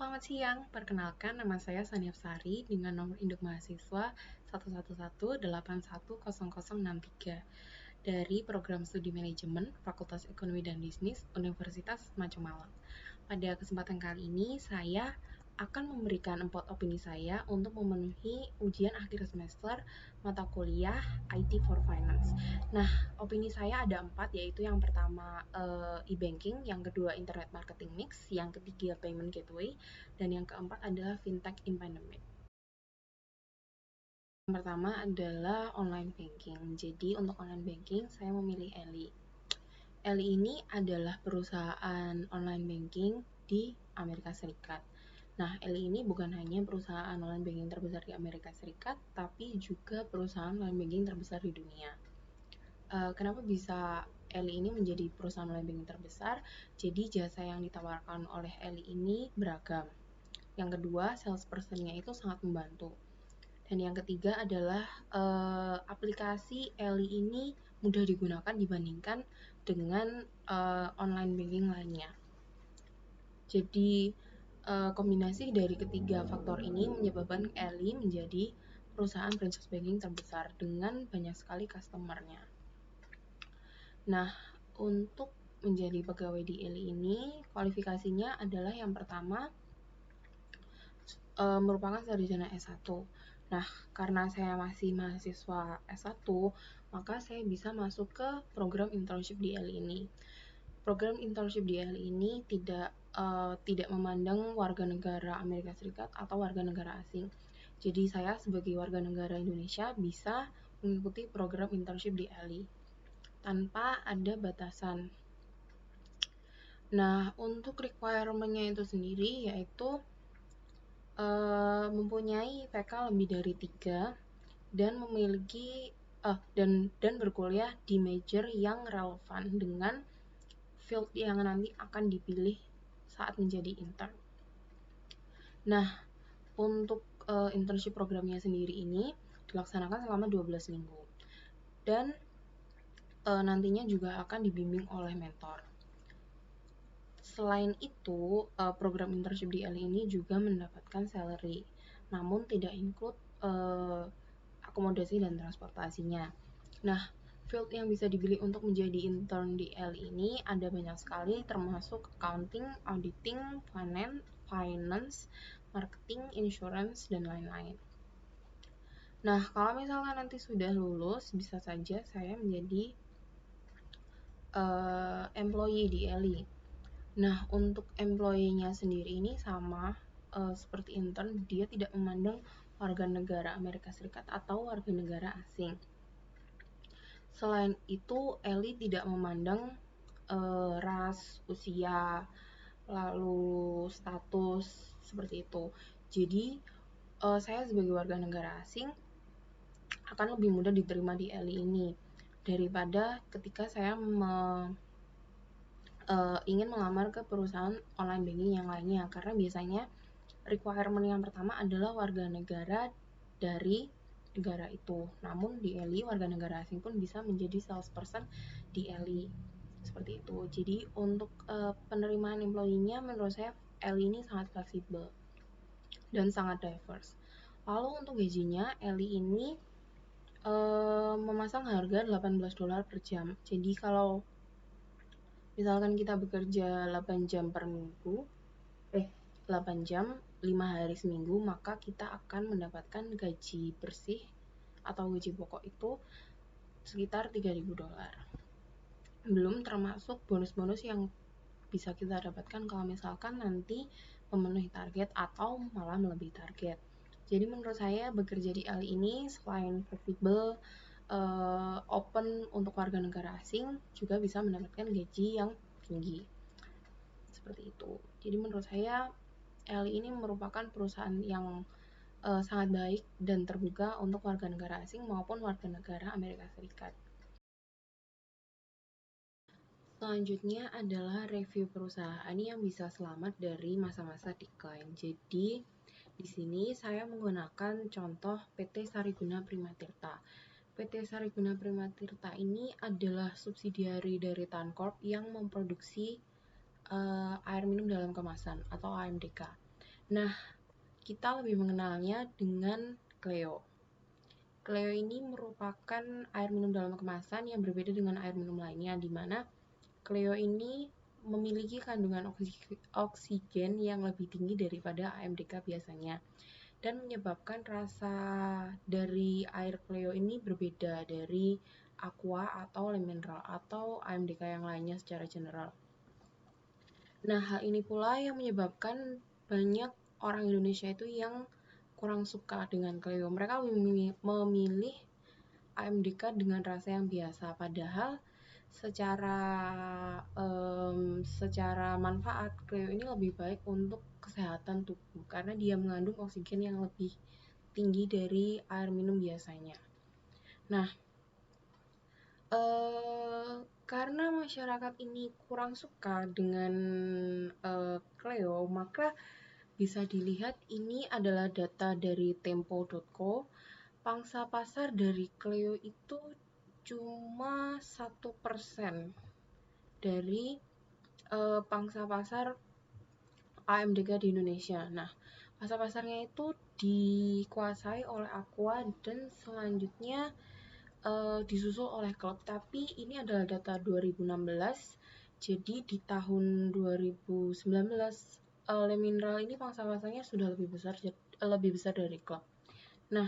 Selamat siang, perkenalkan nama saya Saniaf Sari dengan nomor induk mahasiswa 11188100063 dari Program Studi Manajemen Fakultas Ekonomi dan Bisnis Universitas Malang. Pada kesempatan kali ini, saya akan memberikan opini saya untuk memenuhi ujian akhir semester mata kuliah IT for Finance. Nah, opini saya ada 4, yaitu yang pertama e-banking, yang kedua internet marketing mix, yang ketiga payment gateway, dan yang keempat adalah fintech in pandemic. Yang pertama adalah online banking. Jadi untuk online banking saya memilih Eli. Eli ini adalah perusahaan online banking di Amerika Serikat. Nah, Eli ini bukan hanya perusahaan online banking terbesar di Amerika Serikat, tapi juga perusahaan online banking terbesar di dunia. Kenapa bisa Eli ini menjadi perusahaan online banking terbesar? Jadi jasa yang ditawarkan oleh Eli ini beragam. Yang kedua, salesperson-nya itu sangat membantu. Dan yang ketiga adalah aplikasi Eli ini mudah digunakan dibandingkan dengan online banking lainnya. Jadi kombinasi dari ketiga faktor ini menyebabkan Eli menjadi perusahaan franchise banking terbesar dengan banyak sekali customer-nya. Nah, untuk menjadi pegawai di Eli ini, kualifikasinya adalah yang pertama merupakan sarjana S1. Nah, karena saya masih mahasiswa S1, maka saya bisa masuk ke program internship di Eli ini. Program internship di Eli ini tidak memandang warga negara Amerika Serikat atau warga negara asing. Jadi saya sebagai warga negara Indonesia bisa mengikuti program internship di Eli tanpa ada batasan. Nah, untuk requirement-nya itu sendiri yaitu mempunyai IPK lebih dari 3 dan memiliki dan berkuliah di major yang relevan dengan field yang nanti akan dipilih saat menjadi intern. Nah, untuk internship programnya sendiri ini dilaksanakan selama 12 minggu dan nantinya juga akan dibimbing oleh mentor. Selain itu, program internship di Eli ini juga mendapatkan salary, namun tidak include akomodasi dan transportasinya. Nah, field yang bisa dipilih untuk menjadi intern di Eli ini ada banyak sekali, termasuk accounting, auditing, finance, marketing, insurance, dan lain-lain. Nah, kalau misalnya nanti sudah lulus, bisa saja saya menjadi employee di Eli. Nah, untuk employee-nya sendiri ini sama seperti intern, dia tidak memandang warga negara Amerika Serikat atau warga negara asing. Selain itu, Eli tidak memandang ras, usia, lalu status, seperti itu. Jadi, saya sebagai warga negara asing akan lebih mudah diterima di Eli ini daripada ketika saya ingin melamar ke perusahaan online banking yang lainnya, karena biasanya requirement yang pertama adalah warga negara dari negara itu. Namun di Eli, warga negara asing pun bisa menjadi salesperson di Eli. Seperti itu. Jadi untuk penerimaan employee-nya menurut saya Eli ini sangat fleksibel dan sangat diverse. Lalu untuk gajinya, Eli ini memasang harga $18 per jam. Jadi kalau misalkan kita bekerja 8 jam per minggu, 8 jam 5 hari seminggu, maka kita akan mendapatkan gaji bersih atau gaji pokok itu sekitar $3.000. Belum termasuk bonus-bonus yang bisa kita dapatkan kalau misalkan nanti memenuhi target atau malah melebihi target. Jadi menurut saya bekerja di Eli ini selain fleksibel, open untuk warga negara asing, juga bisa mendapatkan gaji yang tinggi. Seperti itu. Jadi menurut saya Eli ini merupakan perusahaan yang sangat baik dan terbuka untuk warga negara asing maupun warga negara Amerika Serikat. Selanjutnya adalah review perusahaan yang bisa selamat dari masa-masa decline. Jadi di sini saya menggunakan contoh PT Sariguna Primatirta. PT Sariguna Primatirta ini adalah subsidiari dari Tancorp yang memproduksi air minum dalam kemasan atau AMDK. Nah, kita lebih mengenalnya dengan Cleo. Cleo ini merupakan air minum dalam kemasan yang berbeda dengan air minum lainnya, di mana Cleo ini memiliki kandungan oksigen yang lebih tinggi daripada AMDK biasanya, dan menyebabkan rasa dari air Cleo ini berbeda dari Aqua atau Le Mineral atau AMDK yang lainnya secara general. Nah, hal ini pula yang menyebabkan banyak orang Indonesia itu yang kurang suka dengan Cleo. Mereka memilih AMDK dengan rasa yang biasa, padahal secara manfaat Cleo ini lebih baik untuk kesehatan tubuh karena dia mengandung oksigen yang lebih tinggi dari air minum biasanya. Nah, karena masyarakat ini kurang suka dengan Cleo, maka bisa dilihat ini adalah data dari tempo.co. Pangsa pasar dari Cleo itu cuma 1% dari pangsa pasar AMDK di Indonesia. Nah, pangsa pasarnya itu dikuasai oleh Aqua dan selanjutnya disusul oleh klub. Tapi ini adalah data 2016. Jadi di tahun 2019 Le Mineral ini pangsa pasarnya sudah lebih besar dari klub. Nah,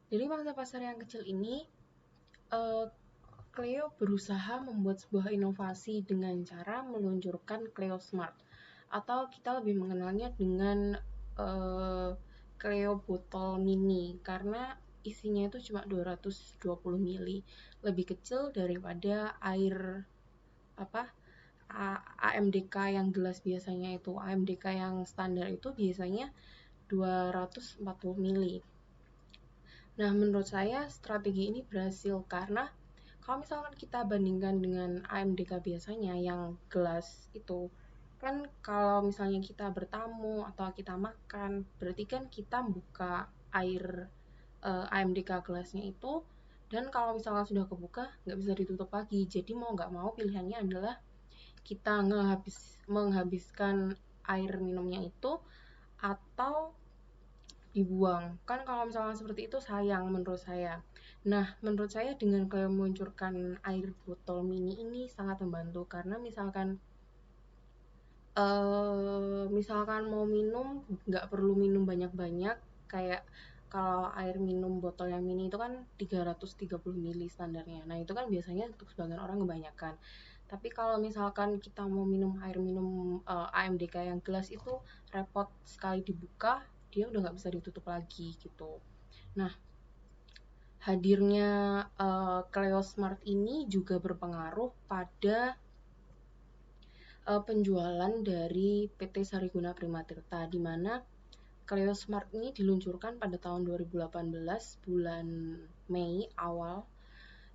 dari pangsa pasar yang kecil ini, Cleo berusaha membuat sebuah inovasi dengan cara meluncurkan Cleo Smart, atau kita lebih mengenalnya dengan Cleo botol mini, karena isinya itu cuma 220 ml, lebih kecil daripada air AMDK yang gelas biasanya itu. AMDK yang standar itu biasanya 240 ml. Nah, menurut saya strategi ini berhasil karena kalau misalkan kita bandingkan dengan AMDK biasanya yang gelas itu, kan kalau misalnya kita bertamu atau kita makan, berarti kan kita buka air AMDK gelasnya itu, dan kalau misalkan sudah kebuka nggak bisa ditutup lagi. Jadi mau nggak mau pilihannya adalah kita menghabiskan air minumnya itu atau dibuang. Kan kalau misalkan seperti itu sayang menurut saya. Nah, menurut saya dengan kalian meluncurkan air botol mini ini sangat membantu karena misalkan mau minum nggak perlu minum banyak-banyak, kayak kalau air minum botol yang mini itu kan 330 ml standarnya. Nah, itu kan biasanya untuk sebagian orang kebanyakan. Tapi kalau misalkan kita mau minum air minum AMDK yang gelas itu repot sekali dibuka, dia udah nggak bisa ditutup lagi gitu. Nah, hadirnya Cleo Smart ini juga berpengaruh pada penjualan dari PT Sariguna Primatirta, di mana Cleo Smart ini diluncurkan pada tahun 2018 bulan Mei awal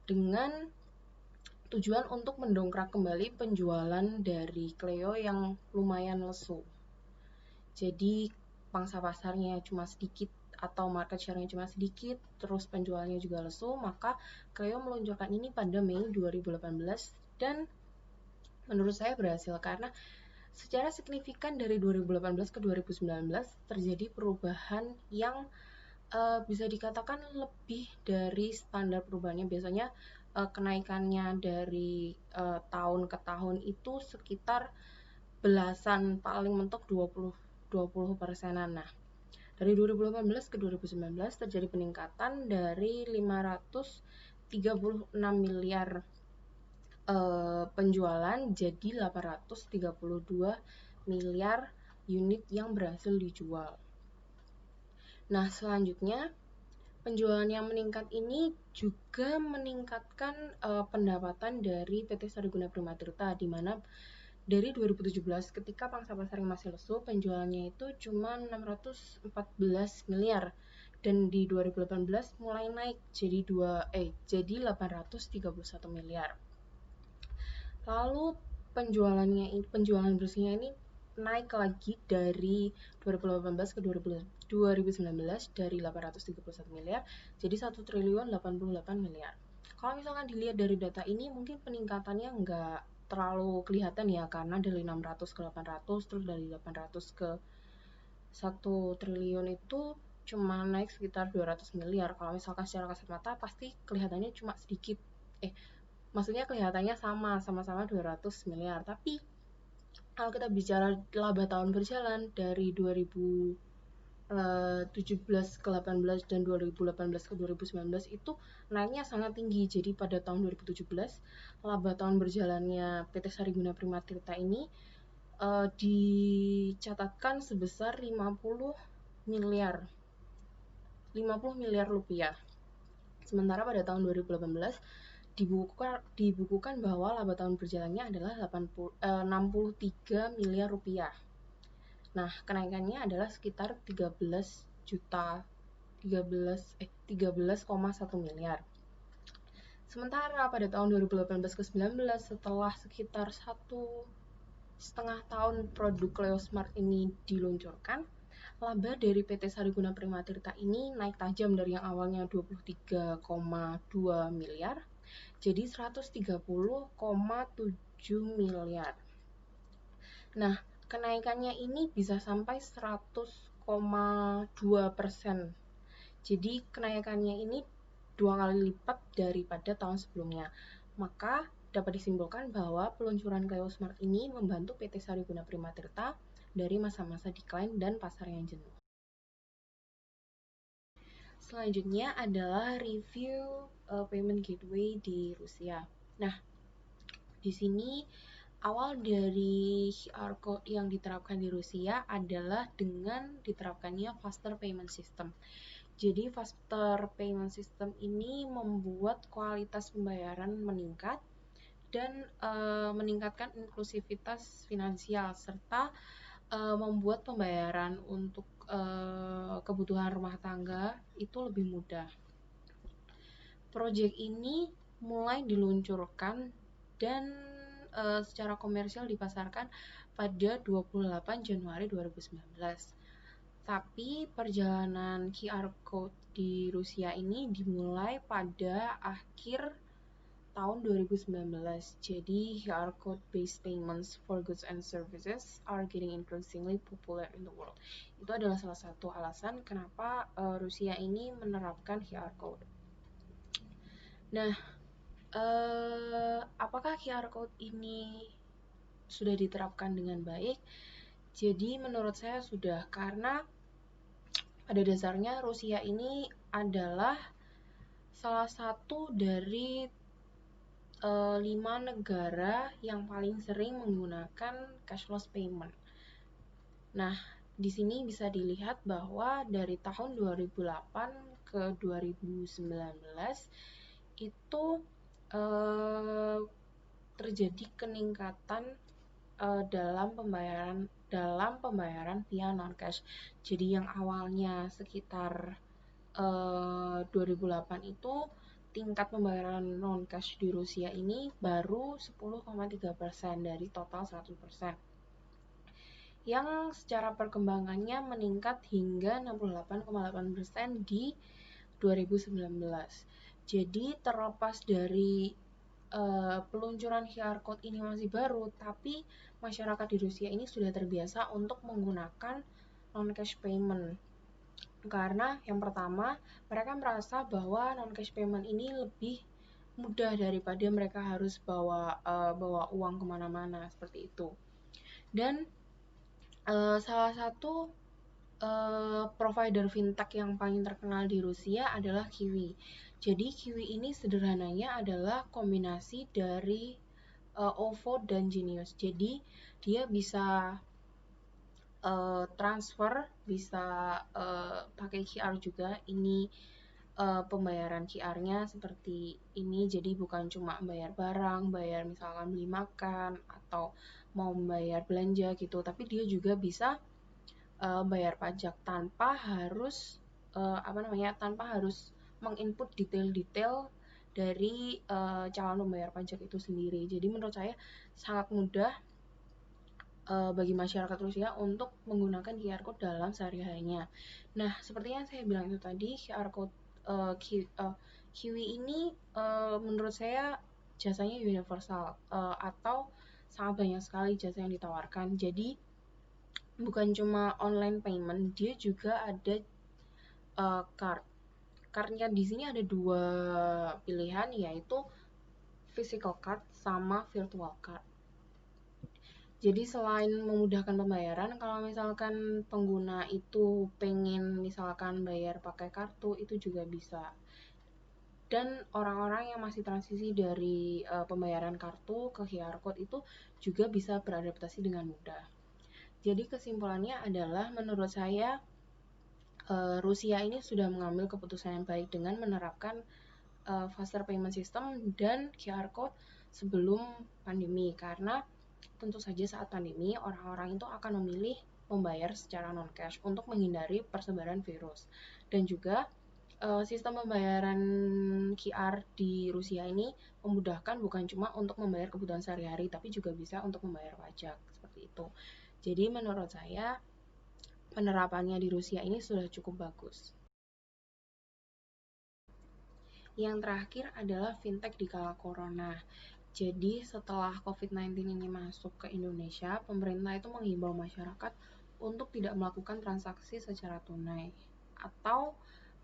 dengan tujuan untuk mendongkrak kembali penjualan dari Cleo yang lumayan lesu. Jadi pangsa pasarnya cuma sedikit atau market share-nya cuma sedikit, terus penjualannya juga lesu, maka Cleo meluncurkan ini pada Mei 2018 dan menurut saya berhasil karena secara signifikan dari 2018 ke 2019 terjadi perubahan yang bisa dikatakan lebih dari standar perubahannya. Biasanya kenaikannya dari tahun ke tahun itu sekitar belasan, paling mentok 20%-an. Nah, dari 2018 ke 2019 terjadi peningkatan dari 536 miliar penjualan jadi 832 miliar unit yang berhasil dijual. Nah, selanjutnya penjualan yang meningkat ini juga meningkatkan pendapatan dari PT Sariguna Primatirta, di mana dari 2017 ketika pangsa pasar yang masih lesu, penjualannya itu cuma 614 miliar, dan di 2018 mulai naik jadi 831 miliar. Lalu penjualan bersihnya ini naik lagi dari 2018 ke 2019 dari 831 miliar jadi 1.088 miliar. Kalau misalkan dilihat dari data ini mungkin peningkatannya nggak terlalu kelihatan ya, karena dari 600 ke 800, terus dari 800 ke 1 triliun itu cuma naik sekitar 200 miliar. Kalau misalkan secara kasat mata pasti kelihatannya cuma sedikit. Maksudnya kelihatannya sama-sama 200 miliar. Tapi kalau kita bicara laba tahun berjalan dari 2017 ke 18 dan 2018 ke 2019 itu naiknya sangat tinggi. Jadi pada tahun 2017 laba tahun berjalannya PT Sariguna Prima Tirta ini dicatatkan sebesar 50 miliar rupiah. Sementara pada tahun 2018 dibukukan bahwa laba tahun berjalannya adalah 63 miliar rupiah. Nah, kenaikannya adalah sekitar 13,1 miliar. Sementara pada tahun 2018 ke 19 setelah sekitar 1,5 tahun produk Cleo Smart ini diluncurkan, laba dari PT Sariguna Prima Tirta ini naik tajam dari yang awalnya 23,2 miliar jadi 130,7 miliar. Nah, kenaikannya ini bisa sampai 100,2%. Jadi kenaikannya ini 2 kali lipat daripada tahun sebelumnya. Maka dapat disimpulkan bahwa peluncuran Cleo Smart ini membantu PT Sariguna Prima Tirta dari masa-masa decline dan pasar yang jenuh. Selanjutnya adalah review payment gateway di Rusia. Nah, di sini awal dari QR code yang diterapkan di Rusia adalah dengan diterapkannya faster payment system. Jadi faster payment system ini membuat kualitas pembayaran meningkat dan meningkatkan inklusivitas finansial serta membuat pembayaran untuk kebutuhan rumah tangga itu lebih mudah. Proyek ini mulai diluncurkan dan secara komersial dipasarkan pada 28 Januari 2019. Tapi perjalanan QR Code di Rusia ini dimulai pada akhir tahun 2019. Jadi QR Code based payments for goods and services are getting increasingly popular in the world. Itu adalah salah satu alasan kenapa Rusia ini menerapkan QR Code. Nah, apakah QR Code ini sudah diterapkan dengan baik? Jadi menurut saya sudah, karena pada dasarnya Rusia ini adalah salah satu dari 5 negara yang paling sering menggunakan cashless payment. Nah, di sini bisa dilihat bahwa dari tahun 2008 ke 2019 itu terjadi peningkatan dalam pembayaran via non cash. Jadi yang awalnya sekitar 2008 itu tingkat pembayaran non cash di Rusia ini baru 10,3% dari total 100%. Yang secara perkembangannya meningkat hingga 68,8% di 2019. Jadi terlepas dari peluncuran QR Code ini masih baru, tapi masyarakat di Rusia ini sudah terbiasa untuk menggunakan non-cash payment. Karena yang pertama, mereka merasa bahwa non-cash payment ini lebih mudah daripada mereka harus bawa uang kemana-mana seperti itu. Dan salah satu provider fintech yang paling terkenal di Rusia adalah Kiwi. Jadi Kiwi ini sederhananya adalah kombinasi dari OVO dan Genius. Jadi dia bisa transfer, bisa pakai QR juga. Ini pembayaran QR-nya seperti ini, jadi bukan cuma bayar barang, bayar misalkan beli makan atau mau bayar belanja gitu, tapi dia juga bisa bayar pajak tanpa harus tanpa harus menginput detail-detail dari calon pembayar pajak itu sendiri. Jadi menurut saya sangat mudah bagi masyarakat Rusia untuk menggunakan QR Code dalam sehari-harinya. Nah, seperti yang saya bilang itu tadi, QR Code Kiwi ini menurut saya jasanya universal, atau sangat banyak sekali jasa yang ditawarkan. Jadi bukan cuma online payment, dia juga ada card. Cardnya di sini ada 2 pilihan, yaitu physical card sama virtual card. Jadi selain memudahkan pembayaran, kalau misalkan pengguna itu pengen misalkan bayar pakai kartu, itu juga bisa. Dan orang-orang yang masih transisi dari pembayaran kartu ke QR code itu juga bisa beradaptasi dengan mudah. Jadi kesimpulannya adalah menurut saya Rusia ini sudah mengambil keputusan yang baik dengan menerapkan faster payment system dan QR code sebelum pandemi, karena tentu saja saat pandemi orang-orang itu akan memilih membayar secara non cash untuk menghindari persebaran virus. Dan juga sistem pembayaran QR di Rusia ini memudahkan bukan cuma untuk membayar kebutuhan sehari-hari, tapi juga bisa untuk membayar pajak seperti itu. Jadi menurut saya penerapannya di Rusia ini sudah cukup bagus. Yang terakhir adalah fintech di kala corona. Jadi setelah COVID-19 ini masuk ke Indonesia, pemerintah itu menghimbau masyarakat untuk tidak melakukan transaksi secara tunai atau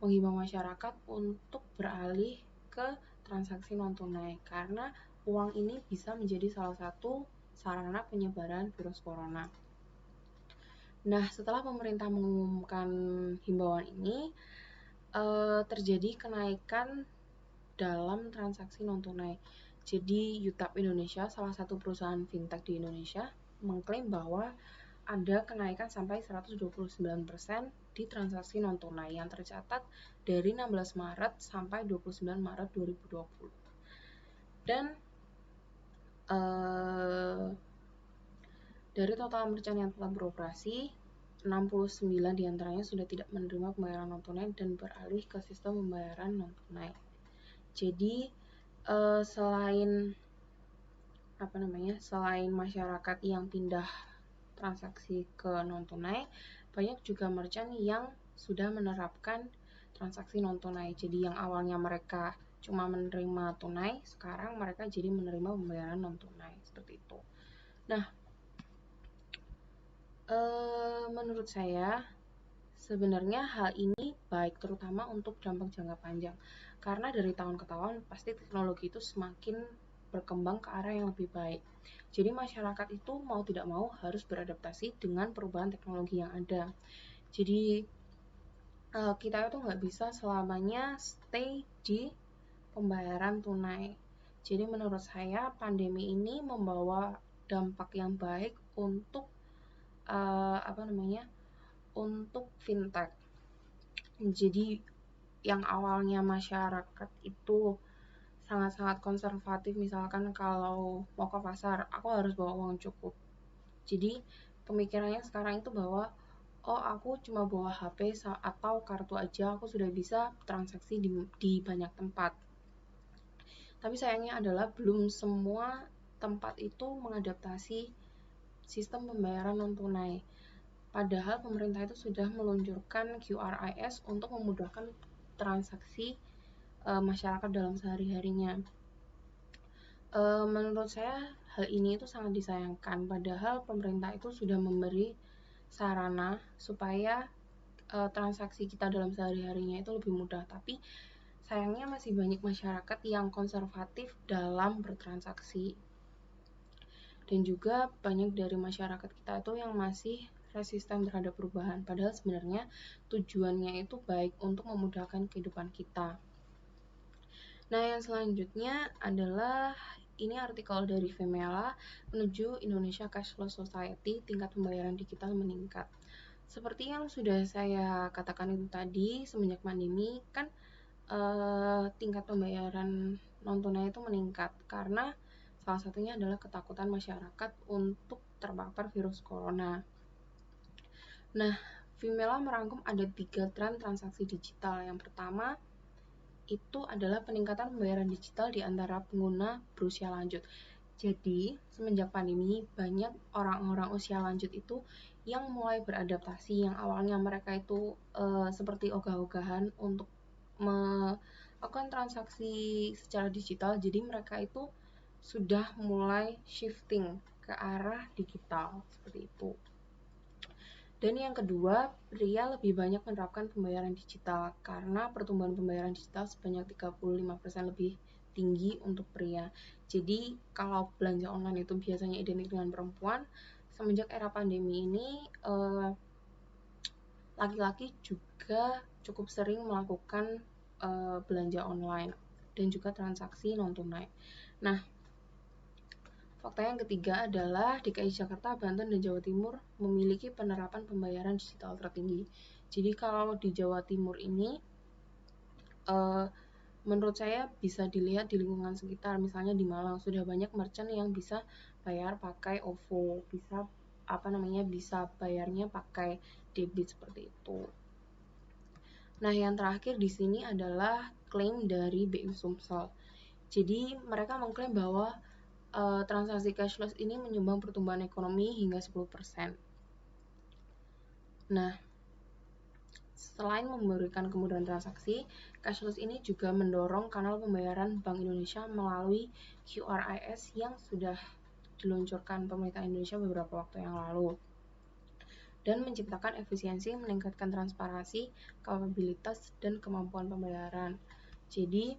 menghimbau masyarakat untuk beralih ke transaksi non tunai karena uang ini bisa menjadi salah satu sarana penyebaran virus corona. Nah, setelah pemerintah mengumumkan himbauan ini, terjadi kenaikan dalam transaksi non tunai. Jadi Utap Indonesia, salah satu perusahaan fintech di Indonesia, mengklaim bahwa ada kenaikan sampai 129% di transaksi non tunai yang tercatat dari 16 Maret sampai 29 Maret 2020. Dan dari total merchant yang telah beroperasi, 69 diantaranya sudah tidak menerima pembayaran non tunai dan beralih ke sistem pembayaran non tunai. Jadi selain masyarakat yang pindah transaksi ke non tunai, banyak juga merchant yang sudah menerapkan transaksi non tunai. Jadi yang awalnya mereka cuma menerima tunai, sekarang mereka jadi menerima pembayaran non tunai seperti itu. Nah, menurut saya sebenarnya hal ini baik terutama untuk dampak jangka panjang, karena dari tahun ke tahun pasti teknologi itu semakin berkembang ke arah yang lebih baik. Jadi masyarakat itu mau tidak mau harus beradaptasi dengan perubahan teknologi yang ada. Jadi kita itu nggak bisa selamanya stay di pembayaran tunai. Jadi menurut saya pandemi ini membawa dampak yang baik untuk untuk fintech. Jadi yang awalnya masyarakat itu sangat-sangat konservatif, misalkan kalau mau ke pasar aku harus bawa uang cukup. Jadi pemikirannya sekarang itu bahwa aku cuma bawa HP atau kartu aja aku sudah bisa transaksi di banyak tempat. Tapi sayangnya adalah belum semua tempat itu mengadaptasi sistem pembayaran non tunai. Padahal pemerintah itu sudah meluncurkan QRIS untuk memudahkan transaksi masyarakat dalam sehari-harinya. Menurut saya hal ini itu sangat disayangkan, padahal pemerintah itu sudah memberi sarana supaya transaksi kita dalam sehari-harinya itu lebih mudah, tapi sayangnya masih banyak masyarakat yang konservatif dalam bertransaksi. Dan juga banyak dari masyarakat kita itu yang masih resisten terhadap perubahan, padahal sebenarnya tujuannya itu baik untuk memudahkan kehidupan kita. Nah, yang selanjutnya adalah ini artikel dari Femela, menuju Indonesia Cashless Society, tingkat pembayaran digital meningkat. Seperti yang sudah saya katakan itu tadi, semenjak pandemi kan tingkat pembayaran non tunai itu meningkat karena salah satunya adalah ketakutan masyarakat untuk terpapar virus corona. Nah, Femela merangkum ada 3 tren transaksi digital. Yang pertama itu adalah peningkatan pembayaran digital di antara pengguna berusia lanjut. Jadi, semenjak pandemi, banyak orang-orang usia lanjut itu yang mulai beradaptasi, yang awalnya mereka itu seperti ogah-ogahan untuk melakukan transaksi secara digital. Jadi mereka itu sudah mulai shifting ke arah digital seperti itu. Dan yang kedua, pria lebih banyak menerapkan pembayaran digital karena pertumbuhan pembayaran digital sebanyak 35% lebih tinggi untuk pria. Jadi kalau belanja online itu biasanya identik dengan perempuan, semenjak era pandemi ini laki-laki juga cukup sering melakukan belanja online dan juga transaksi non tunai. Nah, fakta yang ketiga adalah DKI Jakarta, Banten, dan Jawa Timur memiliki penerapan pembayaran digital tertinggi. Jadi kalau di Jawa Timur ini, menurut saya bisa dilihat di lingkungan sekitar, misalnya di Malang sudah banyak merchant yang bisa bayar pakai OVO, bisa bayarnya pakai debit seperti itu. Nah, yang terakhir di sini adalah klaim dari BU Sumsel. Jadi mereka mengklaim bahwa transaksi cashless ini menyumbang pertumbuhan ekonomi hingga 10%. Nah, selain memberikan kemudahan transaksi, cashless ini juga mendorong kanal pembayaran Bank Indonesia melalui QRIS yang sudah diluncurkan pemerintah Indonesia beberapa waktu yang lalu, dan menciptakan efisiensi, meningkatkan transparansi, kapabilitas, dan kemampuan pembayaran. Jadi,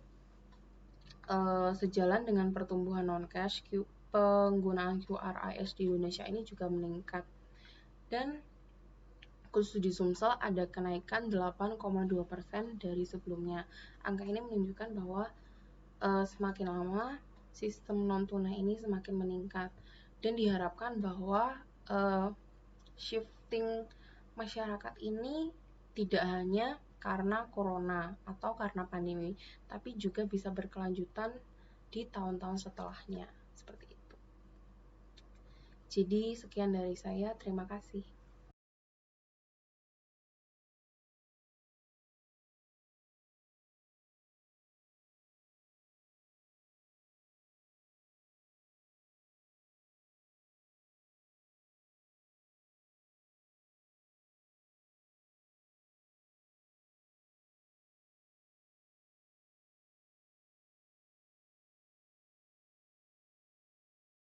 sejalan dengan pertumbuhan non-cash, penggunaan QRIS di Indonesia ini juga meningkat. Dan khusus di Sumsel ada kenaikan 8,2% dari sebelumnya. Angka ini menunjukkan bahwa semakin lama sistem non-tunai ini semakin meningkat. Dan diharapkan bahwa shifting masyarakat ini tidak hanya karena corona atau karena pandemi, tapi juga bisa berkelanjutan di tahun-tahun setelahnya, seperti itu. Jadi sekian dari saya, terima kasih.